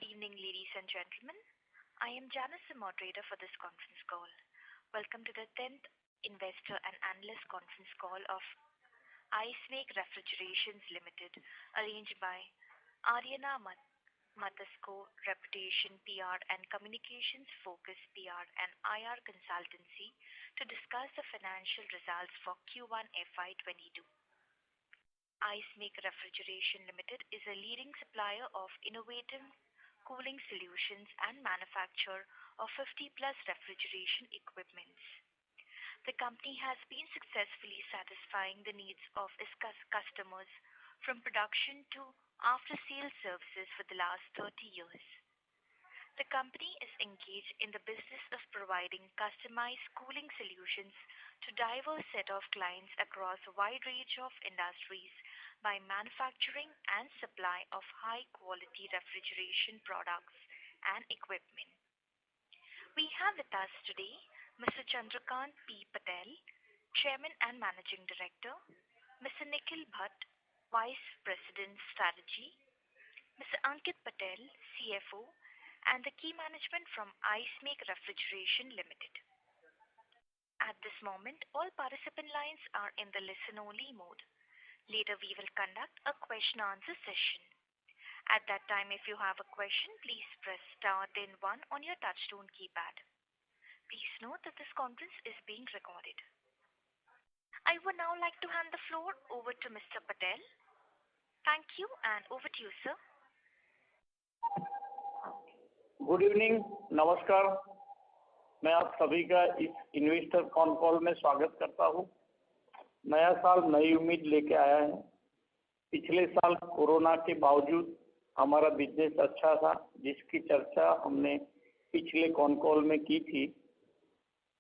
Good evening, ladies and gentlemen. I am Janice, the moderator for this conference call. Welcome to the 10th Investor and Analyst Conference Call of IceMake Refrigerations Limited, arranged by Aryana Matasco Reputation PR and Communications Focus PR and IR Consultancy to discuss the financial results for Q1 FY22. IceMake Refrigeration Limited is a leading supplier of innovative cooling solutions and manufacturer of 50-plus refrigeration equipments. The company has been successfully satisfying the needs of its customers from production to after-sales services for the last 30 years. The company is engaged in the business of providing customized cooling solutions to diverse set of clients across a wide range of industries by manufacturing and supply of high-quality refrigeration products and equipment. We have with us today Mr. Chandrakant P. Patel, Chairman and Managing Director, Mr. Nikhil Bhatt, Vice President Strategy, Mr. Ankit Patel, CFO, and the key management from IceMake Refrigeration Limited. At this moment, all participant lines are in the listen-only mode. Later, we will conduct a question-answer session. At that time, if you have a question, please press star then 1 on your touchtone keypad. Please note that this conference is being recorded. I would now like to hand the floor over to Mr. Patel. Thank you, and over to you, sir. Good evening, नमस्कार। मैं आप सभी का इस investor con call में स्वागत करता हूं। नया साल नई उम्मीद लेके आया है। पिछले साल कोरोना के बावजूद हमारा बिजनेस अच्छा था, जिसकी चर्चा हमने पिछले कॉन कॉल में की थी।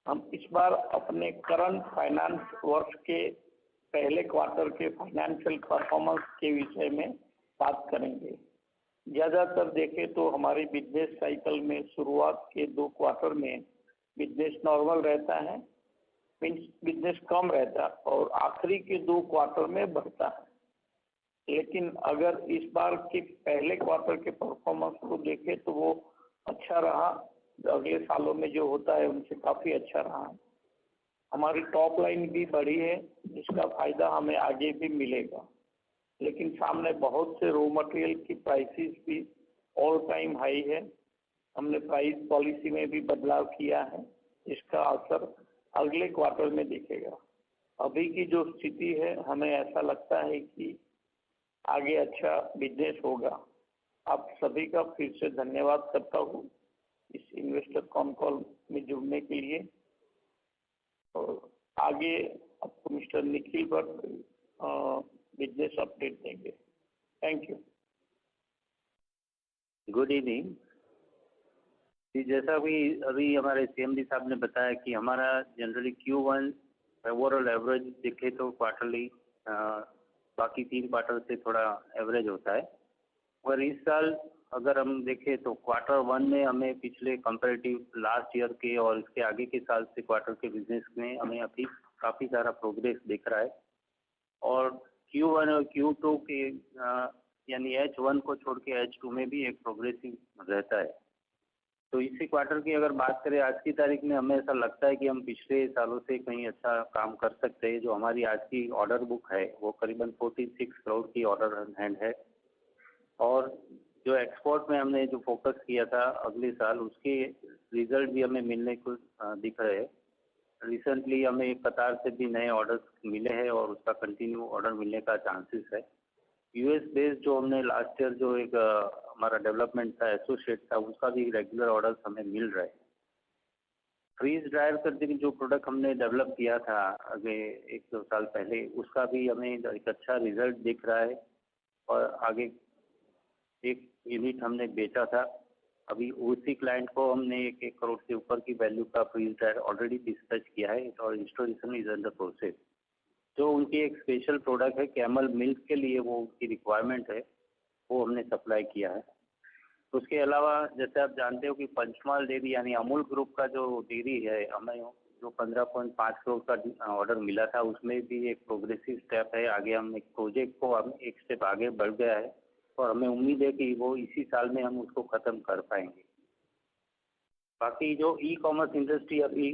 हम इस बार अपने करंट फाइनेंस वर्ष के पहले क्वार्टर के फाइनेंशियल परफॉर्मेंस के विषय में बात करेंगे। ज़्यादातर देखें तो हमारी बिजनेस साइकिल में शुरुआत के 2 क्वार्टर में बिजनेस नॉर्मल रहता है, मीन्स बिजनेस कम रहता है, और आखिरी के 2 क्वार्टर में बढ़ता है। लेकिन अगर इस बार के पहले क्वार्टर के परफॉर्मेंस को देखें तो वो अच्छा रहा। अगले सालों में जो होता है उनसे काफ़ी अच्छा रहा। हमारी टॉप लाइन भी बढ़ी है, जिसका फ़ायदा हमें आगे भी मिलेगा। लेकिन सामने बहुत से रॉ मटेरियल की प्राइसेस भी ऑल टाइम हाई है। हमने प्राइस पॉलिसी में भी बदलाव किया है, इसका असर अगले क्वार्टर में दिखेगा। अभी की जो स्थिति है, हमें ऐसा लगता है कि आगे अच्छा बिजनेस होगा। आप सभी का फिर से धन्यवाद करता हूँ इस इन्वेस्टर कॉन कॉल में जुड़ने के लिए। और आगे आपको mister Nikhil Bhatt business update देंगे। Thank you. Good evening ji. जैसा भी अभी हमारे सीएमडी साहब ने बताया कि हमारा जनरली Q1 ओवरऑल एवरेज देखे तो क्वार्टरली बाकी 3 क्वार्टर से थोड़ा एवरेज होता है। और इस साल अगर हम देखें तो क्वार्टर 1 में हमें पिछले कंपैरेटिव लास्ट ईयर के और इसके आगे के साल से क्वार्टर के बिजनेस में हमें अभी काफ़ी सारा प्रोग्रेस दिख रहा है। और Q1 और Q2 के यानी H1 को छोड़ के H2 में भी एक प्रोग्रेसिव रहता है। तो इसी क्वार्टर की अगर बात करें आज की तारीख में, हमें ऐसा लगता है कि हम पिछले सालों से कहीं अच्छा काम कर सकते हैं। जो हमारी आज की ऑर्डर बुक है वो करीबन 46 करोड़ की ऑर्डर हैंड है। और जो एक्सपोर्ट में हमने जो फोकस किया था अगले साल, उसके रिजल्ट भी हमें मिलने को दिख रहे हैं। रिसेंटली हमें कतार से भी नए ऑर्डर्स मिले हैं और उसका कंटिन्यू ऑर्डर मिलने का चांसेस है। यूएस बेस्ड जो हमने लास्ट ईयर जो एक हमारा डेवलपमेंट था, एसोसिएट था, उसका भी रेगुलर ऑर्डर्स हमें मिल रहे हैं। फ्रीज ड्रायर करके जो प्रोडक्ट हमने डेवलप किया था आगे 1-2 साल पहले, उसका भी हमें एक अच्छा रिजल्ट दिख रहा है। और आगे एक यूनिट हमने बेचा था, अभी उसी क्लाइंट को हमने 1 करोड़ से ऊपर की वैल्यू का फ्रीज ड्रायर ऑलरेडी डिस्पैच किया है और इंस्टॉलेशन इज अंडर प्रोसेस। जो उनकी एक स्पेशल प्रोडक्ट है कैमल मिल्क के लिए, वो उनकी रिक्वायरमेंट है, वो हमने सप्लाई किया है। उसके अलावा जैसे आप जानते हो कि पंचमहल डेयरी यानी अमूल ग्रुप का जो डेयरी है, हमें जो 15.5 करोड़ का ऑर्डर मिला था, उसमें भी एक प्रोग्रेसिव स्टेप है। आगे हम एक प्रोजेक्ट को हम एक स्टेप आगे बढ़ गया है और हमें उम्मीद है कि वो इसी साल में हम उसको ख़त्म कर पाएंगे। बाकी जो ई कॉमर्स इंडस्ट्री अभी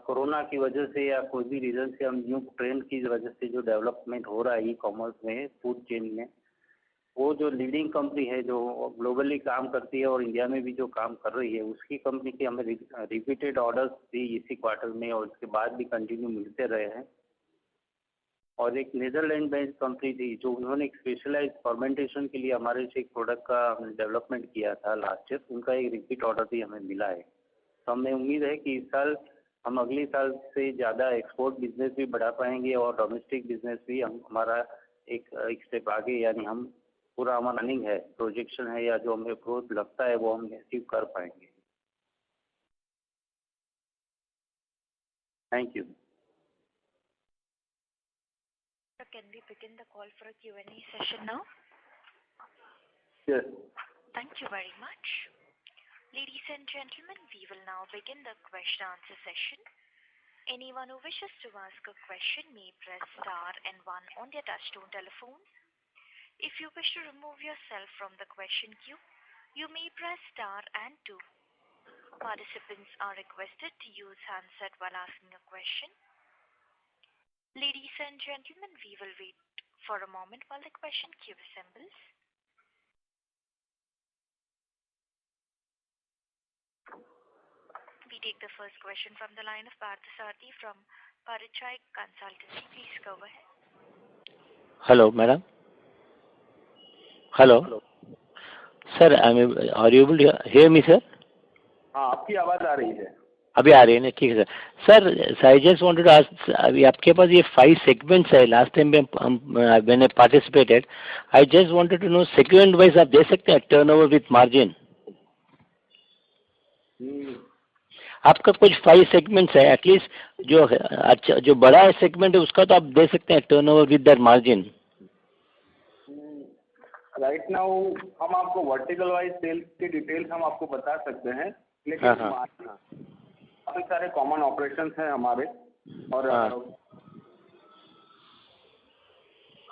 कोरोना की वजह से या कोई भी रीज़न से हम न्यू ट्रेंड की वजह से जो डेवलपमेंट हो रहा है ई कॉमर्स में, फूड चेन में, वो जो लीडिंग कंपनी है जो ग्लोबली काम करती है और इंडिया में भी जो काम कर रही है, उसकी कंपनी के हमें रिपीटेड ऑर्डर्स भी इसी क्वार्टर में और उसके बाद भी कंटिन्यू मिलते रहे हैं। और एक नीदरलैंड बेस्ड कंपनी थी जो उन्होंने एक स्पेशलाइज फर्मेंटेशन के लिए हमारे से एक प्रोडक्ट का डेवलपमेंट किया था लास्ट ईयर, उनका एक रिपीट ऑर्डर भी हमें मिला है। तो हमें उम्मीद है कि इस साल हम अगले साल से ज़्यादा एक्सपोर्ट बिजनेस भी बढ़ा पाएंगे और डोमेस्टिक बिजनेस भी हमारा एक स्टेप आगे, यानी हम पूरा हमारा रनिंग है, प्रोजेक्शन है या जो हमें ग्रोथ लगता है वो हम अचीव कर पाएंगे। Thank you. Can we begin the call for a Q&A session now? Yes. Thank you very much. Ladies and gentlemen, we will now begin the question answer session. Anyone who wishes to ask a question may press star and 1 on their touchtone telephone. If you wish to remove yourself from the question queue, you may press star and 2. Participants are requested to use handset while asking a question. Ladies and gentlemen, we will wait for a moment while the question queue assembles. We take the first question from the line of Parthasarthi from Parichai Consultancy. Please go ahead. Hello, madam. Hello. Sir, are you able to hear me, sir? हाँ, आपकी आवाज़ आ रही है। अभी आ रही है ना, ठीक है sir. Sir I just wanted to ask, अभी आपके पास ये 5 सेगमेंट्स है, लास्ट टाइम मैंने participated, I just wanted to know segment wise आप दे सकते हैं टर्नओवर विथ मार्जिन? आपका कुछ 5 सेगमेंट्स है, एटलीस्ट जो अच्छा जो बड़ा है सेगमेंट है उसका तो आप दे सकते हैं turnover with that margin. Right now हम आपको वर्टिकल वाइज सेल्स की डिटेल्स हम आपको बता सकते हैं, लेकिन काफी सारे कॉमन ऑपरेशंस हैं हमारे और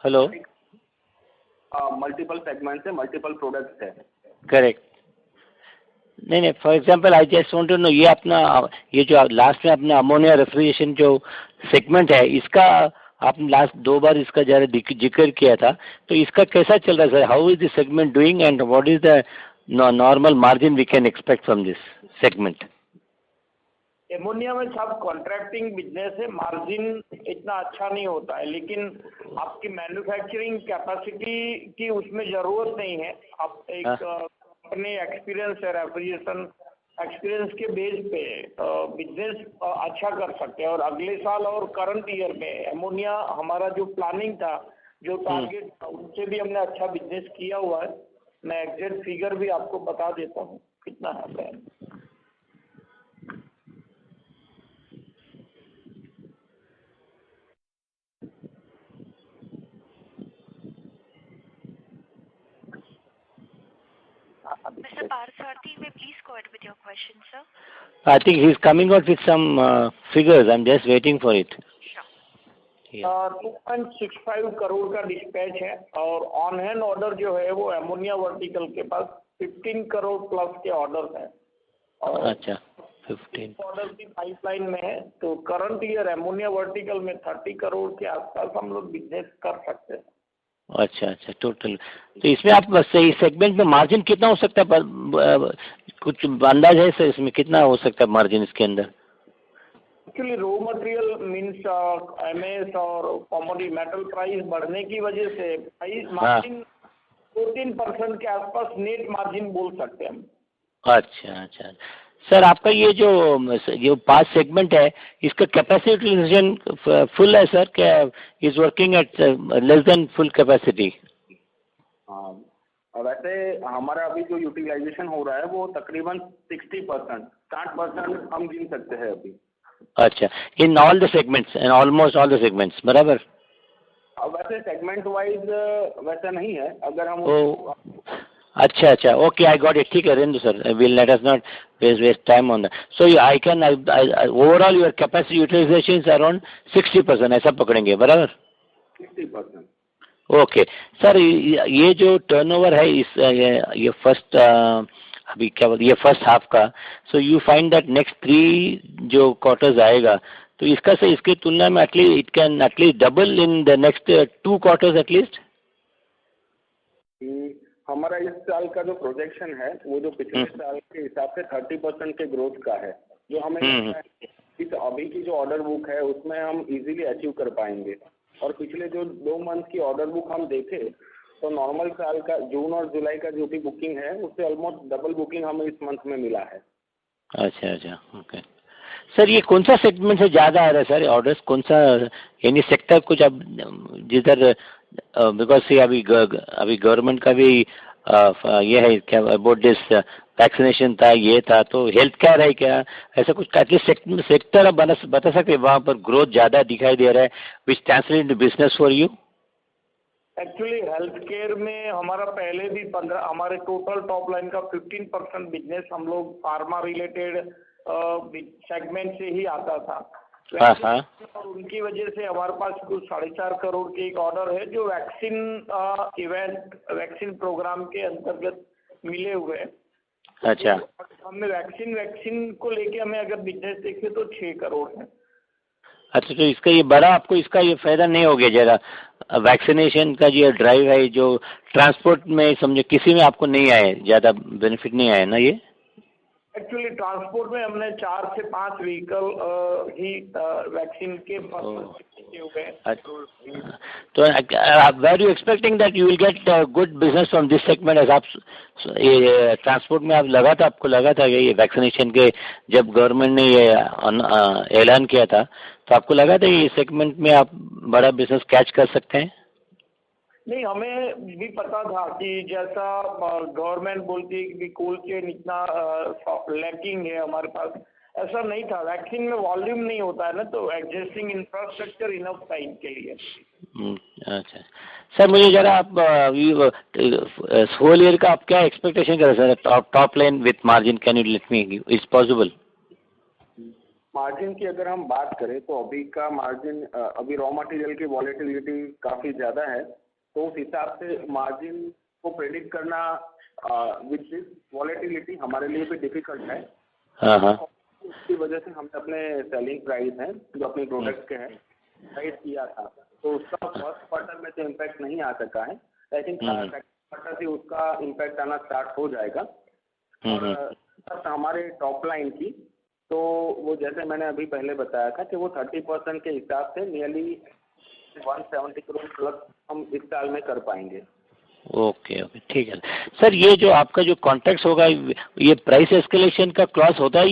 हेलो मल्टीपल सेगमेंट्स है, मल्टीपल प्रोडक्ट्स है। करेक्ट। नहीं, for example I just want to know, ये अपना ये जो लास्ट में अपना अमोनिया रेफ्रिजरेशन जो सेगमेंट है, इसका आपने लास्ट 2 बार इसका ज़रा जिक्र किया था, तो इसका कैसा चल रहा है sir? How is this segment doing and what is the normal margin we can expect from this segment? Ammonia में सब कॉन्ट्रैक्टिंग बिजनेस है, मार्जिन इतना अच्छा नहीं होता है, लेकिन आपकी मैन्युफैक्चरिंग कैपेसिटी की उसमें ज़रूरत नहीं है। आप एक अपने एक्सपीरियंस है, रेफ्रिजरेशन एक्सपीरियंस के बेस पे बिजनेस अच्छा कर सकते हैं। और अगले साल और करंट ईयर में एमोनिया हमारा जो प्लानिंग था, जो टारगेट था, उससे भी हमने अच्छा बिजनेस किया हुआ है। मैं एग्जैक्ट फिगर भी आपको बता देता हूँ कितना है। Mr. Parthasarthi, may please go ahead with your question, sir. I think he's coming out with some figures. I'm just waiting for it. Sure. 2.65 crore का डिस्पैच है और ऑन हैंड ऑर्डर जो है वो एमोनिया वर्टिकल के पास 15 करोड़ प्लस के order हैं। अच्छा, 15 ऑर्डर की पाइपलाइन में है, तो करंट ईयर एमोनिया वर्टिकल में 30 करोड़ के आसपास हम लोग बिजनेस कर सकते हैं। अच्छा, टोटल। तो इसमें आप बस इस सेगमेंट में मार्जिन कितना हो सकता है, कुछ अंदाज है सर इसमें कितना हो सकता है मार्जिन इसके अंदर? Actually raw material means MS और कॉमोडिटी मेटल प्राइस बढ़ने की वजह से प्राइस मार्जिन 2-3% के आसपास नेट मार्जिन बोल सकते हैं हम। अच्छा सर, आपका ये जो 5 सेगमेंट है, इसका कैपेसिटी यूटिलाइजेशन फुल है सर? क्या is working at less than full capacity? हाँ, वैसे हमारा अभी जो यूटिलाइजेशन हो रहा है वो तकरीबन 60%, 60% हम गिन सकते हैं अभी। अच्छा, in all the segments and almost all the segments, बराबर? वैसे सेगमेंट वाइज वैसा नहीं है, अगर हम अच्छा, ओके, आई गॉट इट। ठीक है, रेंदु sir, will let us not waste time on that. So I can overall your capacity utilization is around 60%, ऐसा पकड़ेंगे, बराबर? 60%. ओके सर, ये जो टर्नओवर है इस ये फर्स्ट अभी क्या बोलते ये फर्स्ट हाफ का, so you find that next 3 जो क्वार्टर्स आएगा तो इसका से इसकी तुलना में at least it can at least double in the next 2 quarters at least. हमारा इस साल का जो प्रोजेक्शन है वो जो पिछले साल के हिसाब से 30% के ग्रोथ का है, जो हमें लगता है कि अभी की जो ऑर्डर बुक है उसमें हम इजीली अचीव कर पाएंगे। और पिछले जो 2 मंथ की ऑर्डर बुक हम देखें तो नॉर्मल साल का जून और जुलाई का जो भी बुकिंग है उससे ऑलमोस्ट डबल बुकिंग हमें इस मंथ में मिला है। अच्छा अच्छा, ओके सर। ये कौन सा सेगमेंट से ज़्यादा आ रहा है सर ऑर्डर्स, कौन सा यानी सेक्टर कुछ अब जिधर बिकॉज से अभी गवर्नमेंट का भी ये है क्या अबाउट दिस वैक्सीनेशन था, ये था, तो हेल्थ केयर है क्या, ऐसा कुछ एटलीस्ट सेक्टर आप बता सकते हैं वहाँ पर ग्रोथ ज़्यादा दिखाई दे रहा है which translate into business for you? Actually health care में हमारा पहले भी 15 हमारे टोटल टॉप लाइन का 15% बिजनेस हम लोग फार्मा रिलेटेड सेगमेंट से ही आता था। और उनकी वजह से हमारे पास कुछ 4.5 करोड़ के एक ऑर्डर है जो वैक्सीन इवेंट वैक्सीन प्रोग्राम के अंतर्गत मिले हुए हैं। अच्छा, हमें वैक्सीन को लेके हमें अगर बिजनेस देखे तो 6 करोड़ है। अच्छा, तो इसका ये बड़ा आपको इसका ये फायदा नहीं हो गया ज़रा वैक्सीनेशन का जो ड्राइव है जो ट्रांसपोर्ट में समझो किसी में आपको नहीं आए, ज़्यादा बेनिफिट नहीं आया ना ये? एक्चुअली ट्रांसपोर्ट में हमने 4 से 5 व्हीकल ही वैक्सीन के हुए हैं। तो where you expecting that you will get good business from this segment as आप ये ट्रांसपोर्ट में आप आपको लगा था ये वैक्सीनेशन के जब गवर्नमेंट ने ये ऐलान किया था तो आपको लगा था ये सेगमेंट में आप बड़ा बिजनेस कैच कर सकते हैं? नहीं, हमें भी पता था कि जैसा गवर्नमेंट बोलती है कि कोल्ड चेन इतना लैकिंग है हमारे पास, ऐसा नहीं था। वैक्सीन में वॉल्यूम नहीं होता है ना, तो एग्जिस्टिंग इंफ्रास्ट्रक्चर इनफ टाइम के लिए। अच्छा सर, मुझे जरा आप होल ईयर का आप क्या एक्सपेक्टेशन कर रहे हैं sir, top line with margin, can you let me is possible? Margin की अगर हम बात करें तो अभी का मार्जिन अभी रॉ मटेरियल की वॉलेटिलिटी काफ़ी ज़्यादा है, तो उस हिसाब से मार्जिन को प्रेडिक्ट करना विद दिस वॉलेटिलिटी हमारे लिए भी डिफिकल्ट है। उसकी वजह से हमने अपने सेलिंग प्राइस हैं जो अपने प्रोडक्ट के हैं राइज किया था, तो उसका फर्स्ट क्वार्टर में तो इम्पैक्ट नहीं आ सका है। आई थिंक सेकंड क्वार्टर से उसका इम्पैक्ट आना स्टार्ट हो जाएगा। और हमारे टॉप लाइन की तो वो जैसे मैंने अभी पहले बताया था कि वो 30% के हिसाब से नियरली 170 करोड़ प्लस हम इस साल में कर पाएंगे। ओके ओके, ठीक है सर। ये जो आपका जो कॉन्ट्रैक्ट होगा ये प्राइस एस्केलेशन का क्लॉज होता है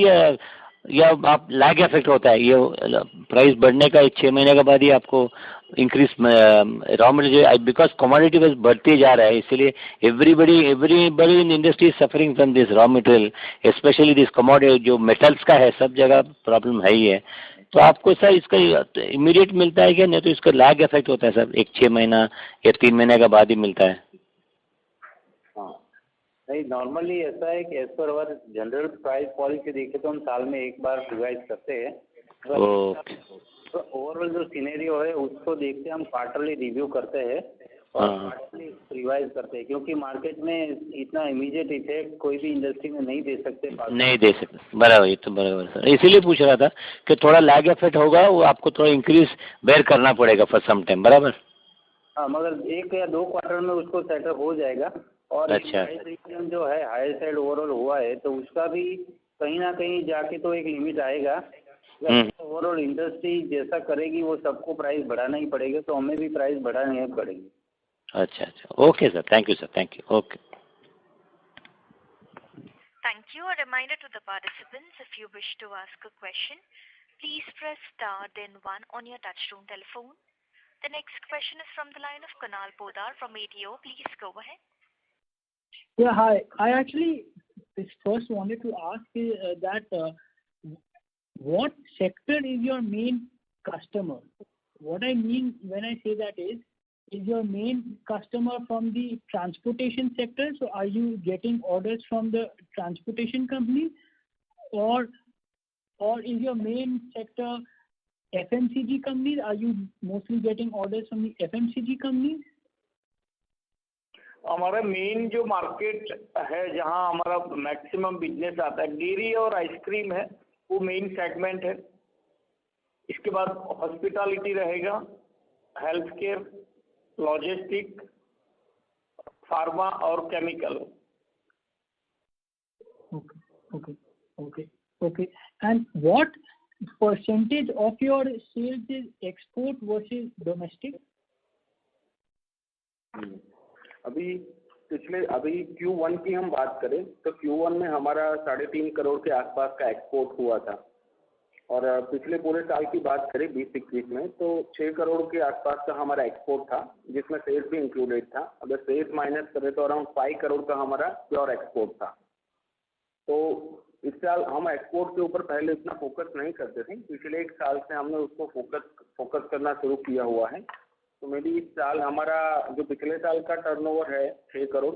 या आप लैग इफेक्ट होता है? ये प्राइस बढ़ने का 6 महीने के बाद ही आपको increase raw material because commodity wise बढ़ते जा रहा है, इसलिए everybody in industry is suffering from this raw material specially this commodity जो मेटल्स का है, सब जगह प्रॉब्लम है ही है। तो आपको सर इसका इमीडिएट मिलता है क्या, नहीं तो इसका लैग इफेक्ट होता है सर, 6 महीना या 3 महीने के बाद ही मिलता है? नहीं, नॉर्मली ऐसा है कि एज पर अवर जनरल प्राइस पॉलिसी देखे तो हम साल में एक बार रिवाइज करते हैं। तो ओवरऑल जो सिनेरियो है उसको देखते हम क्वार्टरली रिव्यू करते हैं और क्वार्टरली रिवाइज करते हैं, क्योंकि मार्केट में इतना इमीडिएट इफेक्ट कोई भी इंडस्ट्री में नहीं दे सकते। बराबर, ये तो बराबर सर, इसीलिए पूछ रहा था कि थोड़ा लैग इफेक्ट होगा, वो आपको थोड़ा इंक्रीज बेयर करना पड़ेगा फॉर सम टाइम। बराबर, हाँ, मगर 1 या 2 क्वार्टर में उसको सेटअप हो जाएगा। और अच्छा, जो है हायर साइड ओवरऑल हुआ है तो उसका भी कहीं ना कहीं जाके तो एक लिमिट आएगा। ओवरऑल इंडस्ट्री जैसा करेगी वो सबको प्राइस बढ़ाना ही पड़ेगा, तो हमें भी प्राइस बढ़ानी पड़ेगी। अच्छा अच्छा, okay sir, thank you sir, thank you, okay. Thank you. A reminder to the participants, if you wish to ask a question, please press star then 1 on your touchtone telephone. The next question is from the line of Kunal Podar from ATO. Please go ahead. Yeah, hi. I actually first wanted to ask that what sector is your main customer? What I mean when I say that is your main customer from the transportation sector? So are you getting orders from the transportation companies, or is your main sector FMCG companies? Are you mostly getting orders from the FMCG companies? हमारा main जो market है जहां हमारा maximum business आता है dairy और ice cream है, वो मेन सेगमेंट है। इसके बाद हॉस्पिटैलिटी रहेगा, हेल्थ केयर, लॉजिस्टिक, फार्मा और chemical. Okay. And what percentage of your sales is export versus domestic? अभी Q1 की हम बात करें तो Q1 में हमारा 3.5 करोड़ के आसपास का एक्सपोर्ट हुआ था, और पिछले पूरे साल की बात करें 2021 में तो 6 करोड़ के आसपास का हमारा एक्सपोर्ट था, जिसमें सेल्स भी इंक्लूडेड था। अगर सेल्स माइनस करें तो अराउंड 5 करोड़ का हमारा प्योर एक्सपोर्ट था। तो इस साल हम एक्सपोर्ट के ऊपर पहले इतना फोकस नहीं करते थे, पिछले 1 साल से हमने उसको फोकस करना शुरू किया हुआ है। तो मे बी इस साल हमारा जो पिछले साल का टर्नओवर है 6 करोड़,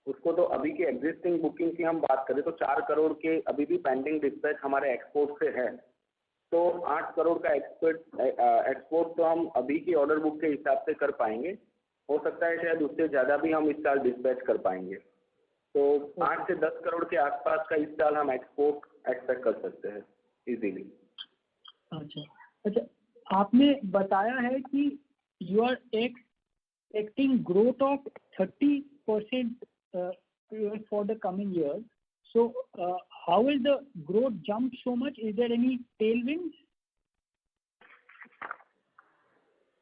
उसको तो अभी की एग्जिस्टिंग बुकिंग की हम बात करें तो 4 करोड़ के अभी भी पेंडिंग डिस्पैच हमारे एक्सपोर्ट से है। तो 8 करोड़ का एक्सपोर्ट तो हम अभी की ऑर्डर बुक के हिसाब से कर पाएंगे। हो सकता है शायद उससे ज़्यादा भी हम इस साल डिस्पैच कर पाएंगे। तो 8 से 10 करोड़ के आसपास का इस साल हम एक्सपोर्ट एक्सपेक्ट कर सकते हैं इजीली। अच्छा, आपने बताया है कि you are expecting growth of 30% for the coming year. So how is the growth jump so much? Is there any tailwinds?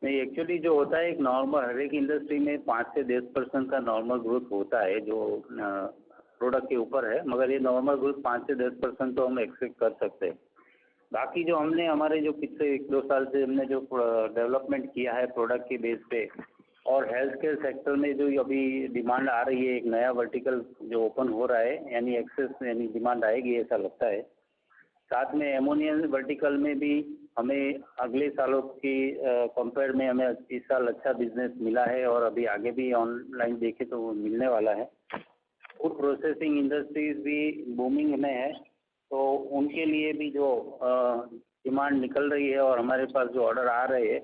नहीं, एक्चुअली जो होता है एक नॉर्मल हर एक इंडस्ट्री में 5 से 10% का नॉर्मल ग्रोथ होता है जो प्रोडक्ट के ऊपर है, मगर ये नॉर्मल ग्रोथ 5 से 10% तो हम एक्सपेक्ट कर सकते हैं। बाकी जो हमने हमारे जो पिछले 1-2 साल से हमने जो डेवलपमेंट किया है प्रोडक्ट के बेस पे, और हेल्थ केयर सेक्टर में जो अभी डिमांड आ रही है, एक नया वर्टिकल जो ओपन हो रहा है, यानी एक्सेस यानी डिमांड आएगी ऐसा लगता है। साथ में एमोनिया वर्टिकल में भी हमें अगले सालों की कंपेयर में हमें इस साल अच्छा बिजनेस मिला है, और अभी आगे भी ऑनलाइन देखें तो वो मिलने वाला है। फूड प्रोसेसिंग इंडस्ट्रीज भी बूमिंग में है, तो उनके लिए भी जो डिमांड निकल रही है और हमारे पास जो ऑर्डर आ रहे हैं,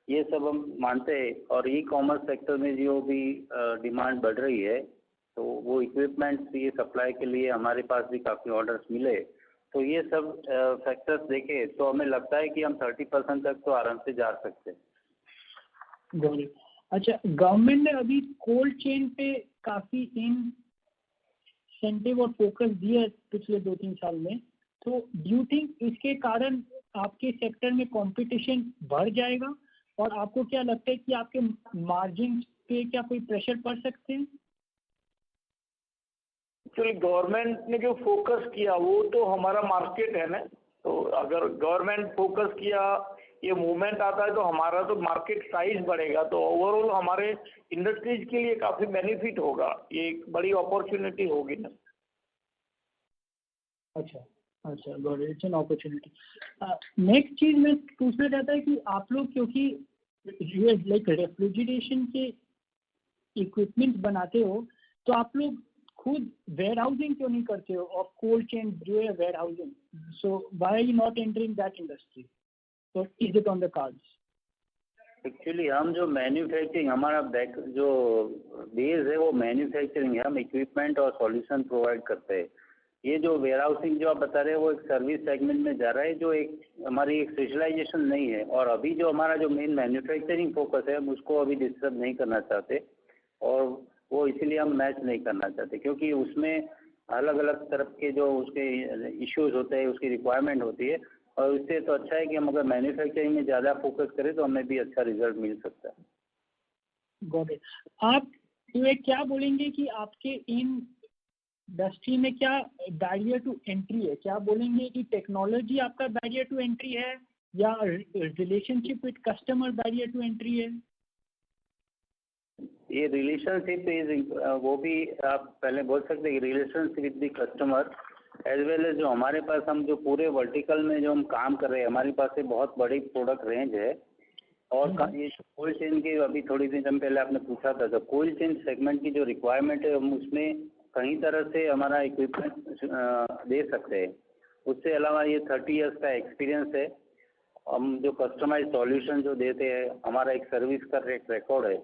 ये सब हम मानते हैं। और ई कॉमर्स सेक्टर में जो भी डिमांड बढ़ रही है, तो वो इक्विपमेंट्स ये सप्लाई के लिए हमारे पास भी काफ़ी ऑर्डर्स मिले। तो ये सब फैक्टर्स देखें तो हमें लगता है कि हम 30% तक तो आराम से जा सकते हैं। अच्छा, गवर्नमेंट ने अभी कोल्ड चेन पे काफ़ी इंसेंटिव और फोकस दिया पिछले 2-3 साल में, तो डू यू थिंक इसके कारण आपके सेक्टर में कंपटीशन बढ़ जाएगा, और आपको क्या लगता है कि आपके मार्जिन पे क्या कोई प्रेशर पड़ सकते हैं? एक्चुअली गवर्नमेंट ने जो फोकस किया वो तो हमारा मार्केट है ना, तो अगर गवर्नमेंट फोकस किया, ये मूवमेंट आता है तो हमारा तो मार्केट साइज बढ़ेगा, तो ओवरऑल हमारे इंडस्ट्रीज के लिए काफ़ी बेनिफिट होगा, ये एक बड़ी अपॉर्चुनिटी होगी ना। अच्छा, got it, it's an opportunity. Next चीज़ मैं पूछना चाहता है कि आप लोग क्योंकि लाइक रेफ्रिजरेशन के इक्विपमेंट बनाते हो, तो आप लोग खुद वेयर हाउसिंग क्यों नहीं करते हो ऑफ कोल्ड चेन जो है warehousing? So why are you not entering that industry? So is it on the cards? Actually हम जो मैन्युफैक्चरिंग हमारा बैक जो बेस है वो मैन्युफैक्चरिंग है, हम इक्विपमेंट और सॉल्यूशन प्रोवाइड करते हैं। ये जो वेयर हाउसिंग जो आप बता रहे हैं वो एक सर्विस सेगमेंट में जा रहा है, जो एक हमारी एक स्पेशलाइजेशन नहीं है। और अभी जो हमारा जो मेन मैन्युफैक्चरिंग फोकस है हम उसको अभी डिस्टर्ब नहीं करना चाहते, और वो इसीलिए हम मैच नहीं करना चाहते, क्योंकि उसमें अलग अलग तरफ के जो उसके इश्यूज होते हैं, उसकी रिक्वायरमेंट होती है, और उससे तो अच्छा है कि हम अगर मैन्युफैक्चरिंग में ज़्यादा फोकस करें तो हमें भी अच्छा रिजल्ट मिल सकता है। Got it. आप ये क्या बोलेंगे कि आपके इन इंडस्ट्री में क्या बैरियर टू एंट्री है? क्या बोलेंगे कि टेक्नोलॉजी आपका बैरियर टू एंट्री है, या relationship with customer barrier to entry है? ये रिलेशनशिप इज वो भी आप पहले बोल सकते हैं, relationship with the customer as well as जो हमारे पास हम जो पूरे वर्टिकल में जो हम काम कर रहे हैं, हमारे पास एक बहुत बड़ी प्रोडक्ट रेंज है। और ये कोल्ड चेन की अभी थोड़ी दिन पहले आपने पूछा था, तो कोल्ड चेन सेगमेंट की जो रिक्वायरमेंट है हम उसमें कई तरह से हमारा इक्विपमेंट दे सकते हैं। उससे अलावा ये 30 इयर्स का एक्सपीरियंस है। हम जो कस्टमाइज सॉल्यूशन जो देते हैं, हमारा एक सर्विस का एक रिकॉर्ड है,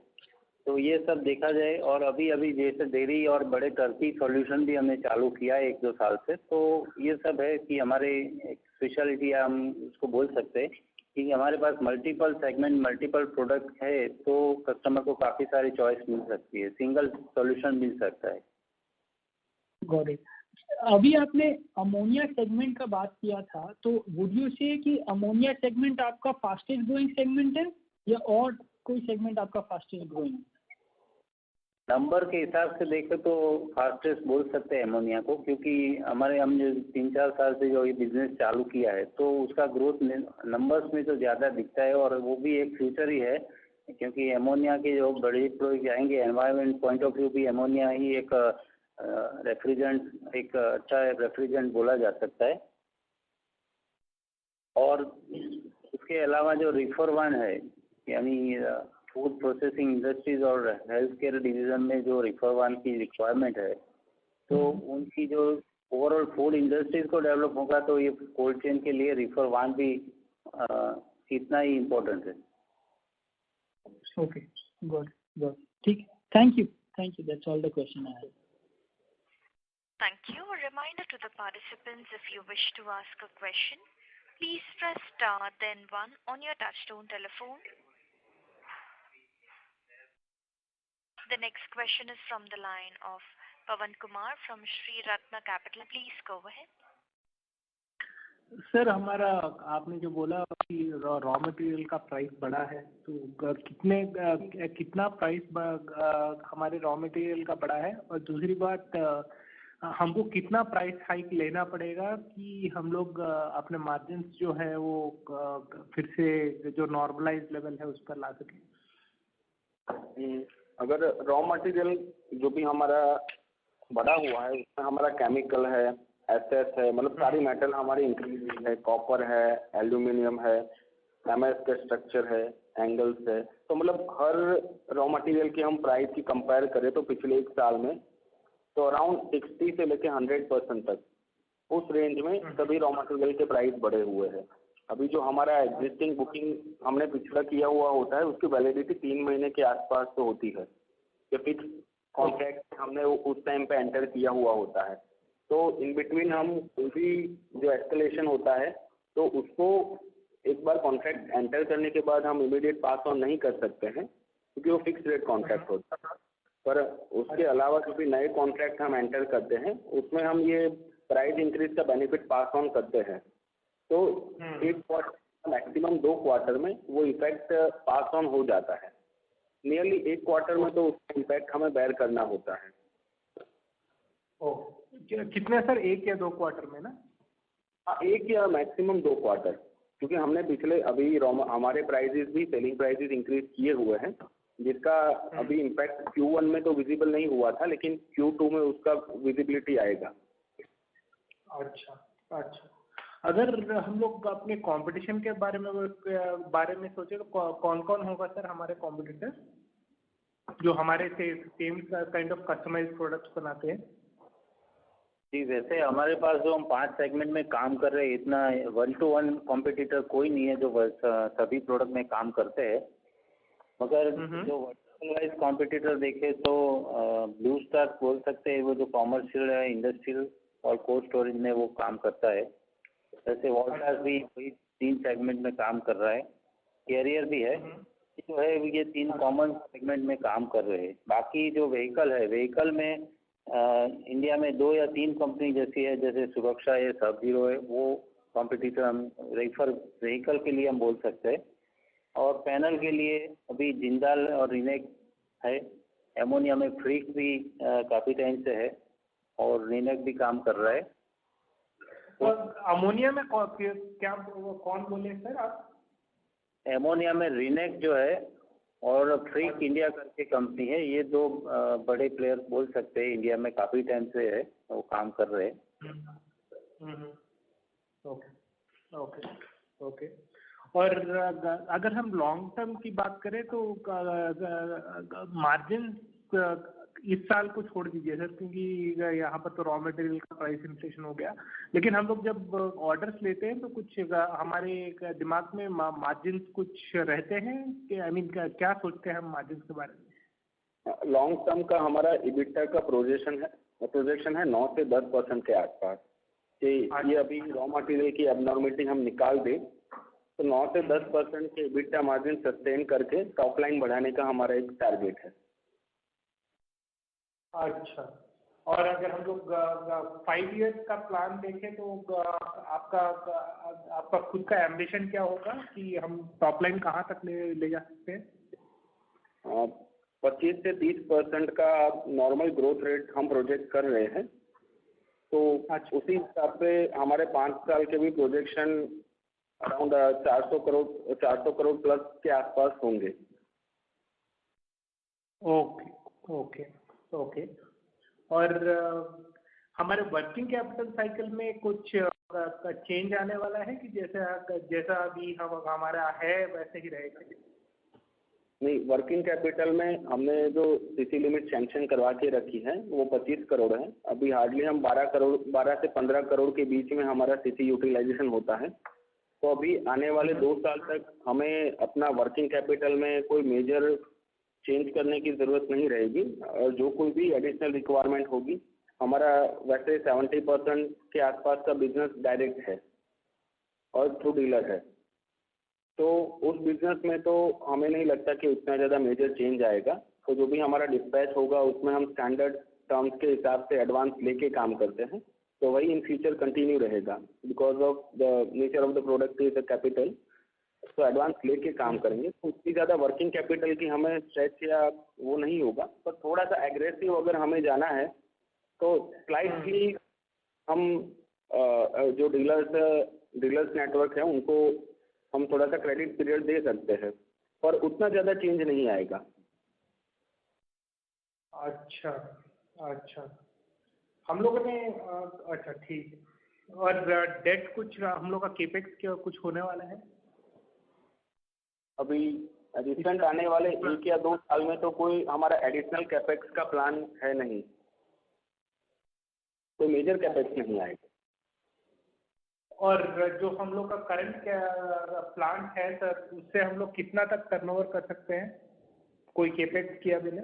तो ये सब देखा जाए। और अभी अभी जैसे डेयरी और बड़े टर्की सॉल्यूशन भी हमने चालू किया है 1-2 साल से, तो ये सब है कि हमारे एक स्पेशलिटी हम उसको बोल सकते हैं कि हमारे पास मल्टीपल सेगमेंट मल्टीपल प्रोडक्ट है, तो कस्टमर को काफ़ी सारी चॉइस मिल सकती है, सिंगल सॉल्यूशन मिल सकता है। Got it. अभी आपने अमोनिया सेगमेंट का बात किया था, तो वुड यू से कि अमोनिया सेगमेंट आपका फास्टेस्ट ग्रोइंग सेगमेंट है या और कोई सेगमेंट आपका फास्टेस्ट ग्रोइंग? नंबर के हिसाब से देखें तो फास्टेस्ट बोल सकते हैं अमोनिया को, क्योंकि हम जो 3-4 साल से जो ये बिजनेस चालू किया है तो उसका ग्रोथ नंबर्स में तो ज़्यादा दिखता है, और वो भी एक फ्यूचर ही है, क्योंकि अमोनिया के जो बड़े प्रोजेक्ट आएंगे एनवायरनमेंट पॉइंट ऑफ व्यू भी अमोनिया ही एक रेफ्रिजरेंट, एक अच्छा रेफ्रिजरेंट बोला जा सकता है। और उसके अलावा जो रिफर वन है, यानी फूड प्रोसेसिंग इंडस्ट्रीज और हेल्थ केयर डिवीज़न में जो रिफर वन की रिक्वायरमेंट है, तो उनकी जो ओवरऑल फूड इंडस्ट्रीज को डेवलप होगा तो ये कोल्ड चेन के लिए रिफर वन भी इतना ही इम्पोर्टेंट है। ओके, गुड, ठीक, thank you, that's all the question I have. Thank you. A reminder to the participants, if you wish to ask a question, please press star then 1 on your touchtone telephone. The next question is from the line of Pawan Kumar from Sri Ratna Capital. Please go ahead. Sir, हमारा आपने जो बोला कि raw material का price बढ़ा है, तो कितना प्राइस हमारे रॉ मटेरियल का बढ़ा है? और दूसरी बात, हमको कितना प्राइस हाइक लेना पड़ेगा कि हम लोग अपने मार्जिन्स जो है वो फिर से जो नॉर्मलाइज लेवल है उस पर ला सकें? अगर रॉ मटेरियल जो भी हमारा बढ़ा हुआ है उसमें हमारा केमिकल है, एसएस है, मतलब सारी मेटल हमारी इंक्रीज हुई है, कॉपर है, एल्यूमिनियम है, एमएस का स्ट्रक्चर है, एंगल्स है, तो मतलब हर रॉ मटेरियल की हम प्राइस की कंपेयर करें तो पिछले 1 साल में तो अराउंड 60 से लेके 100% तक उस रेंज में सभी रॉ मटेरियल के प्राइस बढ़े हुए हैं। अभी जो हमारा एग्जिस्टिंग बुकिंग हमने पिछला किया हुआ होता है उसकी वैलिडिटी 3 महीने के आसपास तो होती है, कि फिक्स कॉन्ट्रैक्ट हमने उस टाइम पे एंटर किया हुआ होता है। तो इन बिटवीन हम कोई भी जो एस्केलेशन होता है तो उसको एक बार कॉन्ट्रैक्ट एंटर करने के बाद हम इमीडिएट पास ऑन नहीं कर सकते हैं, क्योंकि वो फिक्स रेट कॉन्ट्रैक्ट होता है। पर उसके अलावा जो भी नए कॉन्ट्रैक्ट हम एंटर करते हैं उसमें हम ये प्राइस इंक्रीज का बेनिफिट पास ऑन करते हैं। तो 1 क्वार्टर मैक्सिमम 2 क्वार्टर में वो इफेक्ट पास ऑन हो जाता है। नियरली 1 क्वार्टर में तो उसका इम्पैक्ट हमें बेयर करना होता है। ओह, कितने सर, 1 या 2 क्वार्टर में ना? हाँ, 1 या मैक्सिमम 2 क्वार्टर, क्योंकि हमने पिछले अभी हमारे प्राइजेस भी सेलिंग प्राइजेस इंक्रीज किए हुए हैं, जिसका अभी इम्पैक्ट Q1 में तो विजिबल नहीं हुआ था, लेकिन Q2 में उसका विजिबिलिटी आएगा। अच्छा, अगर हम लोग अपने कंपटीशन के बारे में सोचे तो कौन कौन होगा सर हमारे कॉम्पिटिटर जो हमारे से same kind of customized products बनाते हैं? जी, वैसे हमारे पास जो हम 5 सेगमेंट में काम कर रहे हैं, इतना 1-to-1 कॉम्पिटिटर कोई नहीं है जो सभी प्रोडक्ट में काम करते हैं। मगर जो वर्टिकल वाइज कॉम्पिटिटर देखे तो ब्लू स्टार बोल सकते हैं, वो जो कॉमर्शियल है, इंडस्ट्रियल और कोल्ड स्टोरेज में वो काम करता है। जैसे वोल्टास भी वही 3 सेगमेंट में काम कर रहा है, कैरियर भी है, जो है ये 3 कॉमन सेगमेंट में काम कर रहे हैं। बाकी जो व्हीकल है, व्हीकल में इंडिया में 2 या 3 कंपनी जैसी है, जैसे सुरक्षा है, सब हीरो है, वो कॉम्पिटिटर हम रेफर व्हीकल के लिए हम बोल सकते हैं। और पैनल के लिए अभी जिंदाल और रिनेक है। एमोनिया में फ्रीक भी काफ़ी टाइम से है और रिनेक भी काम कर रहा है। और अमोनिया में क्या कौन बोले सर आप? एमोनिया में रिनेक जो है और फ्रीक इंडिया करके कंपनी है, ये 2 बड़े प्लेयर बोल सकते हैं, इंडिया में काफ़ी टाइम से है वो काम कर रहे हैं। ओके। और अगर हम लॉन्ग टर्म की बात करें तो मार्जिन इस साल को छोड़ दीजिए सर, क्योंकि यहाँ पर तो रॉ मटेरियल का प्राइस इन्फ्लेशन हो गया, लेकिन हम लोग जब ऑर्डर्स लेते हैं तो कुछ हमारे दिमाग में मार्जिन कुछ रहते हैं कि आई मीन क्या सोचते हैं हम मार्जिन के बारे में? लॉन्ग टर्म का हमारा EBITDA का प्रोजेक्शन है 9 से 10% के आसपास कि ये अभी रॉ मटेरियल की एबनॉर्मलिटी हम निकाल दें तो 9 से 10% के EBITDA मार्जिन सस्टेन करके टॉप लाइन बढ़ाने का हमारा एक टारगेट है। अच्छा, और अगर हम लोग 5 इयर्स का प्लान देखें तो आपका खुद का एम्बिशन क्या होगा कि हम टॉप लाइन कहाँ तक ले जा सकते हैं? 25 से 30% का नॉर्मल ग्रोथ रेट हम प्रोजेक्ट कर रहे हैं, तो उसी हिसाब से हमारे 5 साल के भी प्रोजेक्शन अराउंड 400 करोड़ प्लस के आसपास होंगे। ओके। और हमारे वर्किंग कैपिटल साइकिल में कुछ चेंज आने वाला है कि जैसा अभी हमारा है वैसे ही रहेगा? नहीं, वर्किंग कैपिटल में हमने जो सीसी लिमिट सैंक्शन करवा के रखी है वो 25 करोड़ है। अभी हार्डली हम 12 से 15 करोड़ के बीच में हमारा सीसी यूटिलाइजेशन होता है। तो अभी आने वाले 2 साल तक हमें अपना वर्किंग कैपिटल में कोई मेजर चेंज करने की ज़रूरत नहीं रहेगी, और जो कोई भी एडिशनल रिक्वायरमेंट होगी, हमारा वैसे 70% के आसपास का बिजनेस डायरेक्ट है और थ्रू डीलर है, तो उस बिजनेस में तो हमें नहीं लगता कि उतना ज़्यादा मेजर चेंज आएगा। तो जो भी हमारा डिस्पैच होगा उसमें हम स्टैंडर्ड टर्म्स के हिसाब से एडवांस लेके काम करते हैं, तो वही इन फ्यूचर कंटिन्यू रहेगा। Because of the nature of the product is the capital, तो एडवांस लेके काम करेंगे, तो उतनी ज़्यादा वर्किंग कैपिटल की हमें स्ट्रेच या वो नहीं होगा। पर थोड़ा सा एग्रेसिव अगर हमें जाना है तो स्लाइटली हम जो डीलर्स नेटवर्क है उनको हम थोड़ा सा क्रेडिट पीरियड दे सकते हैं, पर उतना ज़्यादा चेंज नहीं आएगा। अच्छा, हम लोगों ने अच्छा ठीक है। और डेट कुछ हम लोग का केपेक्स क्या कुछ होने वाला है? अभी रिसेंट आने वाले 1 या 2 साल में तो कोई हमारा एडिशनल कैपेक्स का प्लान है नहीं, कोई मेजर कैपेक्स नहीं आएगा। और जो हम लोग का करंट प्लांट है सर, उससे हम लोग कितना तक टर्नओवर कर सकते हैं कोई केपेक्स किया बिना?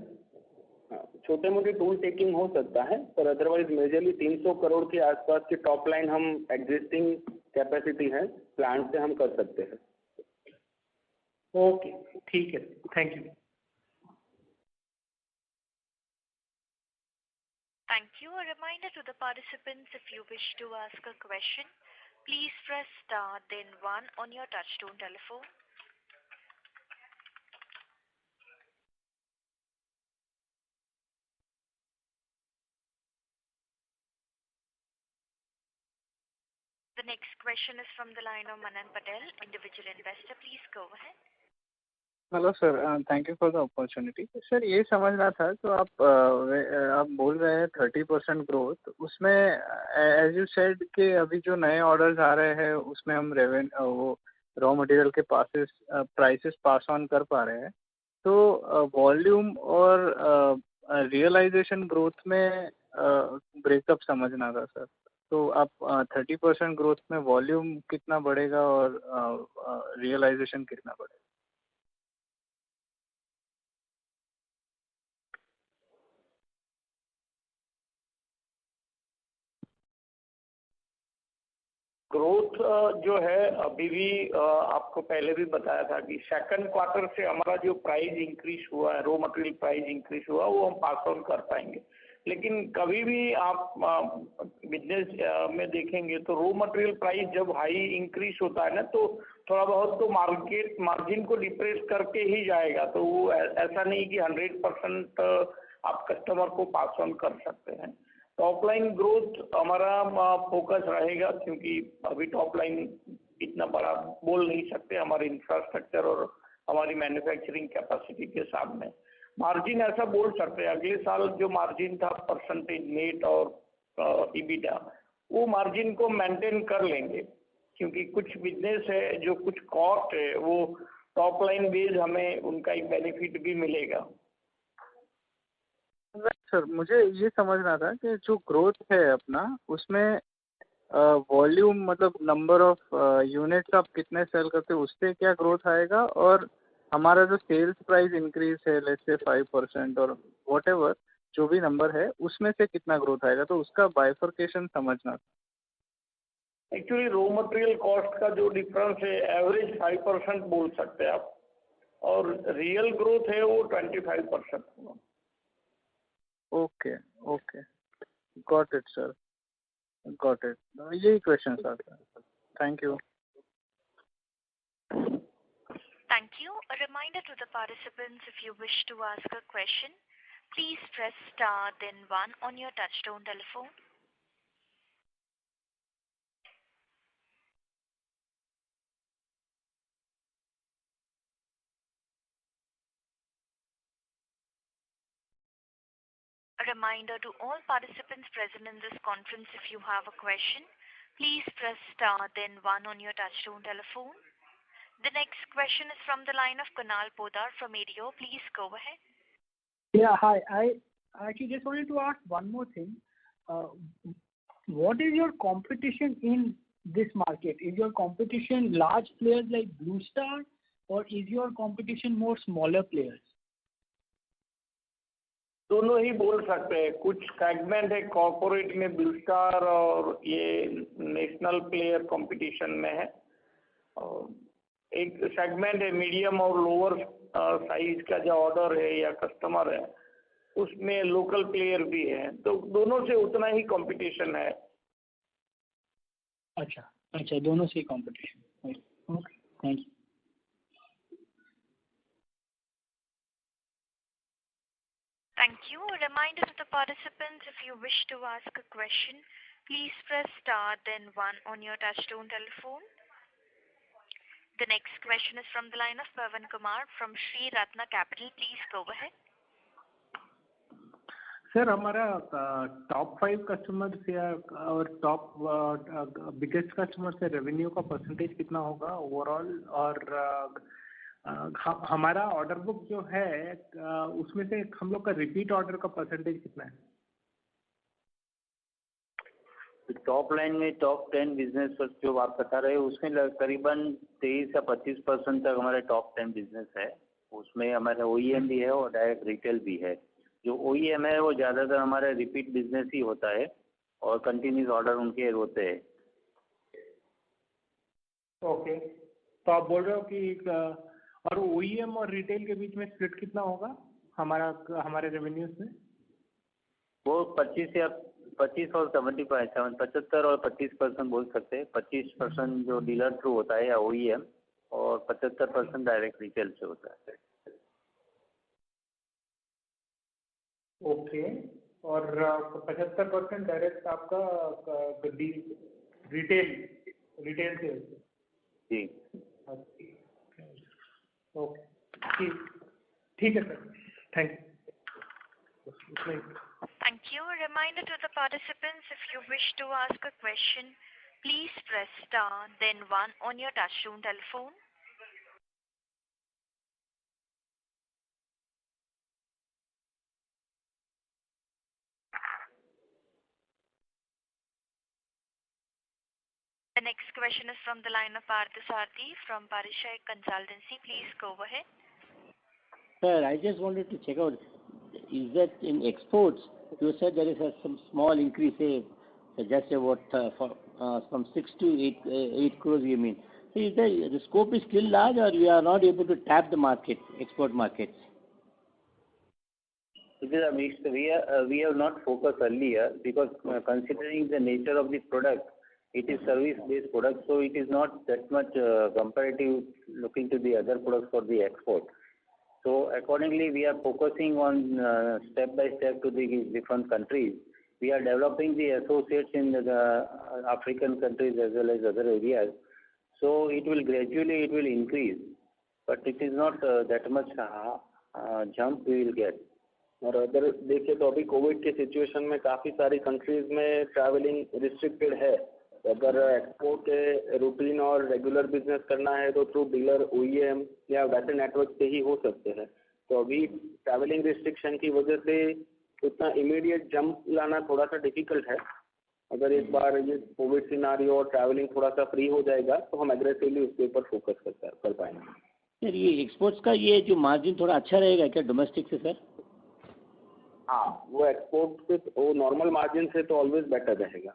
छोटे मोटे टूल टेकिंग हो सकता है, पर अदरवाइज मेजरली 300 करोड़ के आसपास की टॉप लाइन हम एग्जिस्टिंग कैपेसिटी है प्लांट से हम कर सकते हैं। ओके, ठीक है, thank you. Thank you. A reminder to the participants, if you wish to ask a question, please press star then 1 on your touchtone telephone. The next question is from the line of Manan Patel, individual investor. Please go ahead. Hello sir, thank you for the opportunity. Sir ये समझना था, तो आप बोल रहे हैं 30% growth, उसमें as you said कि अभी जो नए ऑर्डर्स आ रहे हैं उसमें हम वो रॉ मटेरियल के प्राइसेस पास ऑन कर पा रहे हैं, तो वॉल्यूम और रियलाइजेशन ग्रोथ में ब्रेकअप समझना था सर। तो आप 30% ग्रोथ में वॉल्यूम कितना बढ़ेगा और रियलाइजेशन कितना बढ़ेगा? ग्रोथ जो है अभी भी आपको पहले भी बताया था कि सेकंड क्वार्टर से हमारा जो प्राइस इंक्रीज हुआ है, रॉ मटेरियल प्राइस इंक्रीज हुआ, वो हम पास ऑन कर पाएंगे। लेकिन कभी भी आप बिजनेस में देखेंगे तो रॉ मटेरियल प्राइस जब हाई इंक्रीज होता है ना, तो थोड़ा बहुत तो मार्जिन को डिप्रेस करके ही जाएगा। तो वो ऐसा नहीं कि 100% आप कस्टमर को पास ऑन कर सकते हैं। टॉप लाइन ग्रोथ हमारा फोकस रहेगा, क्योंकि अभी टॉप लाइन इतना बड़ा बोल नहीं सकते हमारे इंफ्रास्ट्रक्चर और हमारी मैन्युफैक्चरिंग कैपेसिटी के सामने। मार्जिन ऐसा बोल सकते हैं, अगले साल जो मार्जिन था परसेंटेज नेट और ईबिटा, वो मार्जिन को मेंटेन कर लेंगे, क्योंकि कुछ बिजनेस है जो कुछ कॉस्ट है वो टॉप लाइन बेस हमें उनका एक बेनिफिट भी मिलेगा। सर मुझे ये समझना था कि जो ग्रोथ है अपना, उसमें वॉल्यूम मतलब नंबर ऑफ यूनिट्स आप कितने सेल करते हो उससे क्या ग्रोथ आएगा, और हमारा जो सेल्स प्राइस इंक्रीज है लेट्स से 5% और व्हाटएवर जो भी नंबर है उसमें से कितना ग्रोथ आएगा, तो उसका बाइफर्केशन समझना था। एक्चुअली रॉ मटेरियल कॉस्ट का जो डिफरेंस है एवरेज 5% बोल सकते हैं आप, और रियल ग्रोथ है वो 25% होगा। Okay okay, got it sir, got it. यही question sir, thank you. Thank you. A reminder to the participants, if you wish to ask a question, please press star then one on your touchtone telephone. A reminder to all participants present in this conference, if you have a question, please press star then one on your touchtone telephone. The next question is from the line of Kunal Podar from ADO. Please go ahead. Yeah, hi. I actually just wanted to ask one more thing. What is your competition in this market? Is your competition large players like Blue Star, or is your competition more smaller players? दोनों ही बोल सकते हैं। कुछ segment है corporate में blue star और ये national player competition में है, और एक सेगमेंट है मीडियम और लोअर साइज का जो ऑर्डर है या कस्टमर है उसमें लोकल प्लेयर भी है, तो दोनों से उतना ही कंपटीशन है। अच्छा अच्छा, दोनों से competition. Okay, thank you. Thank you. A reminder to the participants, if you wish to ask a question, please press star then one on your touchtone telephone. The next question is from the line of Pavan Kumar from Sri Ratna Capital. Please go ahead. Sir, हमारा top 5 customer या और top biggest customer से revenue का percentage कितना होगा overall, और हमारा order book जो है उसमें से हम लोग का रिपीट ऑर्डर का परसेंटेज कितना है? टॉप लाइन में टॉप 10 बिजनेस पर जो आप बता रहे हो उसमें करीबन 23 या 25% तक हमारे टॉप 10 बिजनेस है। उसमें हमारे OEM भी है और डायरेक्ट रिटेल भी है। जो OEM है वो ज़्यादातर हमारा रिपीट बिजनेस ही होता है और कंटिन्यूस ऑर्डर उनके होते हैं। ओके, तो आप बोल रहे हो कि और OEM और रिटेल के बीच में स्प्लिट कितना होगा हमारे रेवेन्यूज में? वो 25 और 75 और 25% बोल सकते हैं। 25% जो डीलर थ्रू होता है या OEM, और 75% डायरेक्ट रिटेल से होता है। ओके, और 75% डायरेक्ट आपका रिटेल से? जी, ओके, ठीक है sir, thank you. Thank you. A reminder to the participants, if you wish to ask a question, please press star then one on your touchtone telephone. The next question is from the line of Parthasarathy from Parishay Consultancy. Please go ahead. Sir, I just wanted to check out, is that in exports, you said there is some small increase, just about from 6 to 8 crores, you mean. So is the scope is still large, or we are not able to tap the market, export markets? It is a mix. We have not focused earlier because considering the nature of the product, it is service-based product, so it is not that much comparative looking to the other products for the export. So accordingly, we are focusing on step by step to the different countries. We are developing the associates in the African countries as well as other areas. So it will gradually increase, but it is not that much jump we will get. और अगर देखिए तो अभी Covid के situation में काफ़ी सारी countries में ट्रैवलिंग रिस्ट्रिक्टेड है। अगर एक्सपोर्ट के रूटीन और रेगुलर बिजनेस करना है तो थ्रू डीलर, OEM या वैसे नेटवर्क से ही हो सकते हैं। तो अभी ट्रैवलिंग रिस्ट्रिक्शन की वजह से उतना इमीडिएट जंप लाना थोड़ा सा डिफिकल्ट है। अगर एक बार ये कोविड सिनारियो और ट्रैवलिंग थोड़ा सा फ्री हो जाएगा तो हम एग्रेसिवली उसके ऊपर फोकस कर पाएंगे। सर ये एक्सपोर्ट्स का ये जो मार्जिन थोड़ा अच्छा रहेगा क्या डोमेस्टिक से सर? हाँ, वो एक्सपोर्ट से वो नॉर्मल मार्जिन से तो ऑलवेज बेटर रहेगा।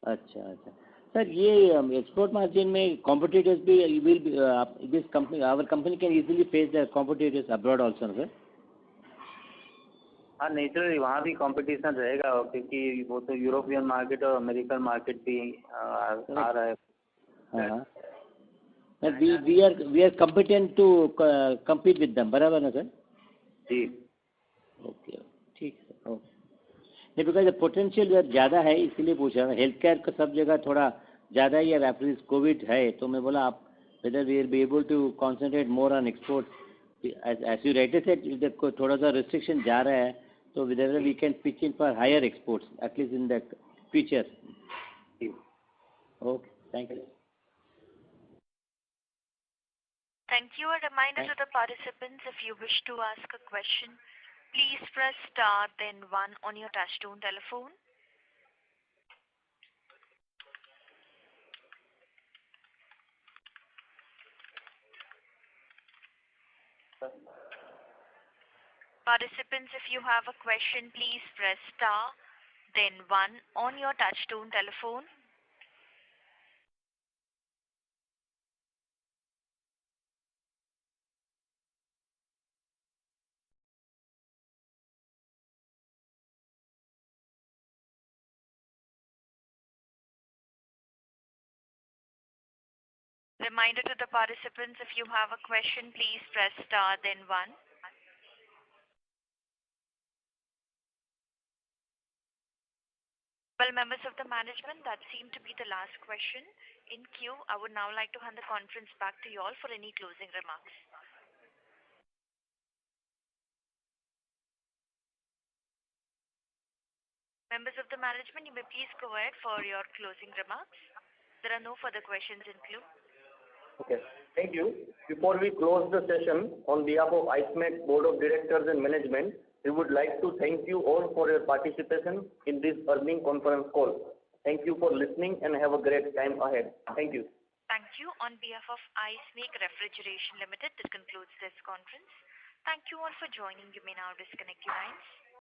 अच्छा अच्छा सर, ये एक्सपोर्ट मार्जिन में कॉम्पिटिटर्स भी will this company our company can easily face the competitors abroad also sir? हाँ नेचुरली वहाँ भी कंपटीशन रहेगा क्योंकि वो तो यूरोपियन मार्केट और अमेरिकन मार्केट भी आ रहा है। हाँ we are competent to compete with them, बराबर ना सर? जी ओके ठीक है सर, ओके। नहीं बिकॉज पोटेंशियल ज़्यादा है इसलिए पूछा। हेल्थ केयर का सब जगह थोड़ा ज़्यादा ही है, एप्रिल कोविड है, तो मैं बोला आप whether we will be able to concentrate more on export as you right said, थोड़ा सा रिस्ट्रिक्शन जा रहा है तो whether we can pitch in for higher exports at least in the future. Okay thank you. Thank you. A reminder to the participants, if you wish to ask a question, please press star then 1 on your touchtone telephone. Participants, if you have a question, please press star then 1 on your touchtone telephone. Reminder to the participants, if you have a question, please press star then 1. Well, members of the management, that seemed to be the last question in queue. I would now like to hand the conference back to you all for any closing remarks. Members of the management, you may please go ahead for your closing remarks. There are no further questions in queue. Okay, thank you. Before we close the session, on behalf of ICMEC Board of Directors and Management, we would like to thank you all for your participation in this earnings conference call. Thank you for listening and have a great time ahead. Thank you. Thank you. On behalf of IceMake Refrigeration Limited, this concludes this conference. Thank you all for joining. You may now disconnect your lines.